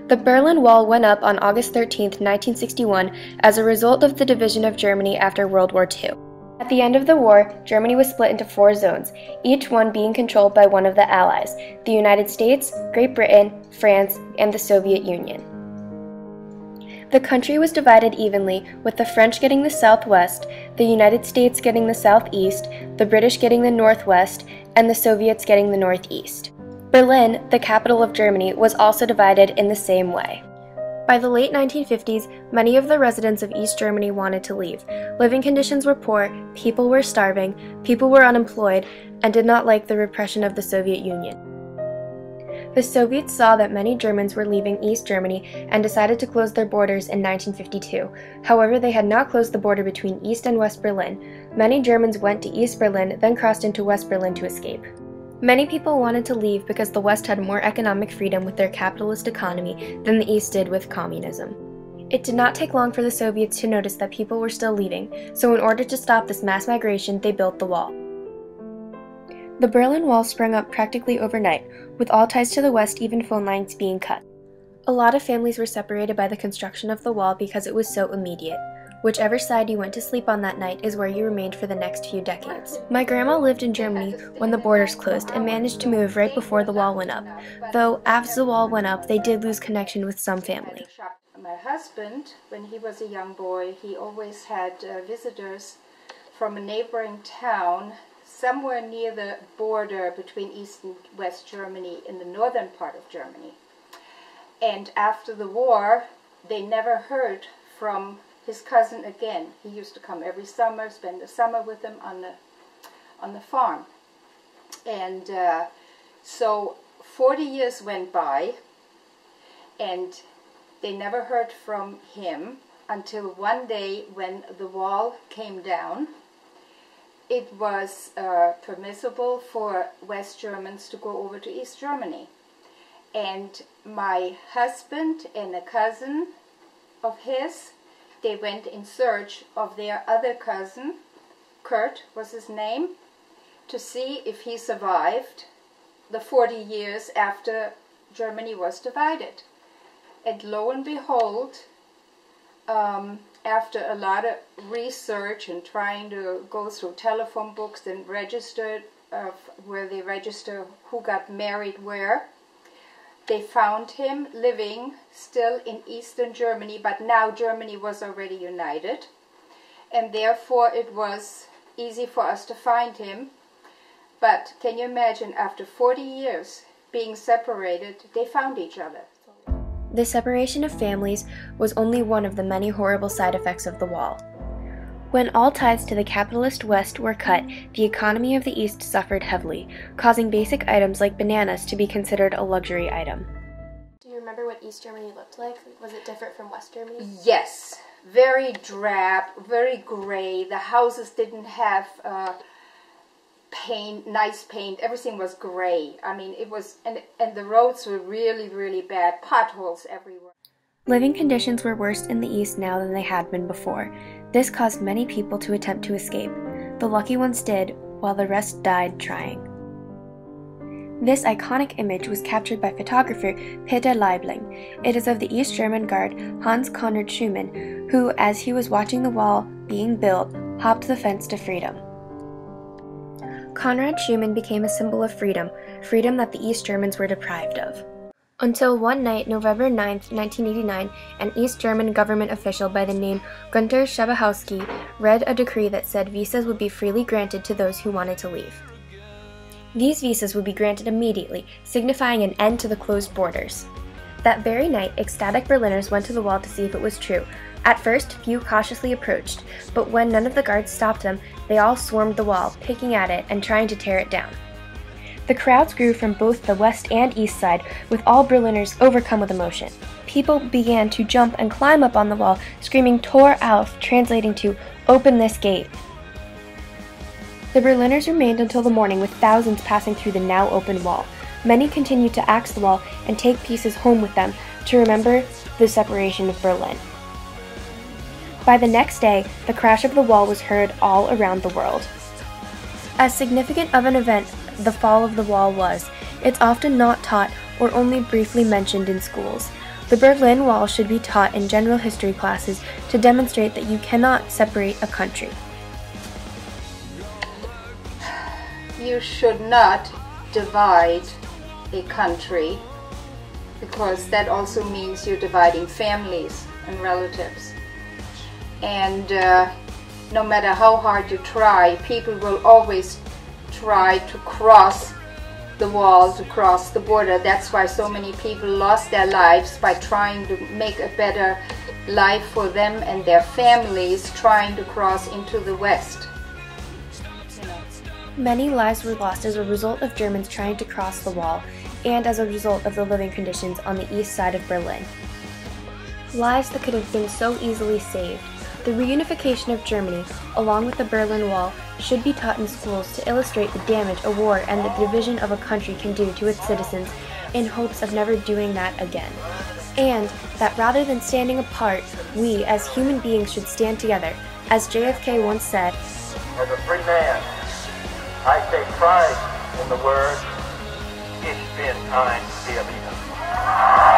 The Berlin Wall went up on August 13, 1961, as a result of the division of Germany after World War II. At the end of the war, Germany was split into 4 zones, each one being controlled by one of the Allies: the United States, Great Britain, France, and the Soviet Union. The country was divided evenly, with the French getting the southwest, the United States getting the southeast, the British getting the northwest, and the Soviets getting the northeast. Berlin, the capital of Germany, was also divided in the same way. By the late 1950s, many of the residents of East Germany wanted to leave. Living conditions were poor, people were starving, people were unemployed, and did not like the repression of the Soviet Union. The Soviets saw that many Germans were leaving East Germany and decided to close their borders in 1952. However, they had not closed the border between East and West Berlin. Many Germans went to East Berlin, then crossed into West Berlin to escape. Many people wanted to leave because the West had more economic freedom with their capitalist economy than the East did with communism. It did not take long for the Soviets to notice that people were still leaving, so in order to stop this mass migration, they built the wall. The Berlin Wall sprung up practically overnight, with all ties to the West, even phone lines, being cut. A lot of families were separated by the construction of the wall because it was so immediate. Whichever side you went to sleep on that night is where you remained for the next few decades. My grandma lived in Germany when the borders closed and managed to move right before the wall went up, though as the wall went up, they did lose connection with some family. My husband, when he was a young boy, he always had visitors from a neighboring town somewhere near the border between East and West Germany in the northern part of Germany. And after the war, they never heard from his cousin again. He used to come every summer, spend the summer with him on the farm. And so 40 years went by, and they never heard from him until one day when the wall came down. It was permissible for West Germans to go over to East Germany. And my husband and a cousin of his, they went in search of their other cousin, Kurt was his name, to see if he survived the 40 years after Germany was divided. And lo and behold, after a lot of research and trying to go through telephone books and register where they register who got married where, they found him living still in Eastern Germany, but now Germany was already united, and therefore it was easy for us to find him. But can you imagine, after 40 years being separated, they found each other. The separation of families was only one of the many horrible side effects of the wall. When all ties to the capitalist West were cut, the economy of the East suffered heavily, causing basic items like bananas to be considered a luxury item. Do you remember what East Germany looked like? Was it different from West Germany? Yes, very drab, very gray. The houses didn't have paint, nice paint. Everything was gray. I mean, it was, and the roads were really, really bad. Potholes everywhere. Living conditions were worse in the East now than they had been before. This caused many people to attempt to escape. The lucky ones did, while the rest died trying. This iconic image was captured by photographer Peter Leibling. It is of the East German guard Hans Conrad Schumann, who, as he was watching the wall being built, hopped the fence to freedom. Conrad Schumann became a symbol of freedom, freedom that the East Germans were deprived of. Until one night, November 9, 1989, an East German government official by the name Günter Schabowski read a decree that said visas would be freely granted to those who wanted to leave. These visas would be granted immediately, signifying an end to the closed borders. That very night, ecstatic Berliners went to the wall to see if it was true. At first, few cautiously approached, but when none of the guards stopped them, they all swarmed the wall, picking at it and trying to tear it down. The crowds grew from both the west and east side, with all Berliners overcome with emotion. People began to jump and climb up on the wall, screaming "Tor auf," translating to "Open this gate." The Berliners remained until the morning, with thousands passing through the now open wall. Many continued to axe the wall and take pieces home with them to remember the separation of Berlin. By the next day, the crash of the wall was heard all around the world. As significant of an event the fall of the wall was, it's often not taught or only briefly mentioned in schools. The Berlin Wall should be taught in general history classes to demonstrate that you cannot separate a country. You should not divide a country, because that also means you're dividing families and relatives. And no matter how hard you try, people will always try to cross the wall, to cross the border. That's why so many people lost their lives, by trying to make a better life for them and their families, trying to cross into the West. Many lives were lost as a result of Germans trying to cross the wall, and as a result of the living conditions on the east side of Berlin. Lives that could have been so easily saved. The reunification of Germany, along with the Berlin Wall, should be taught in schools to illustrate the damage a war and the division of a country can do to its citizens, in hopes of never doing that again. And that rather than standing apart, we as human beings should stand together. As JFK once said, "As a free man, I take pride in the word, Ich bin ein Berliner."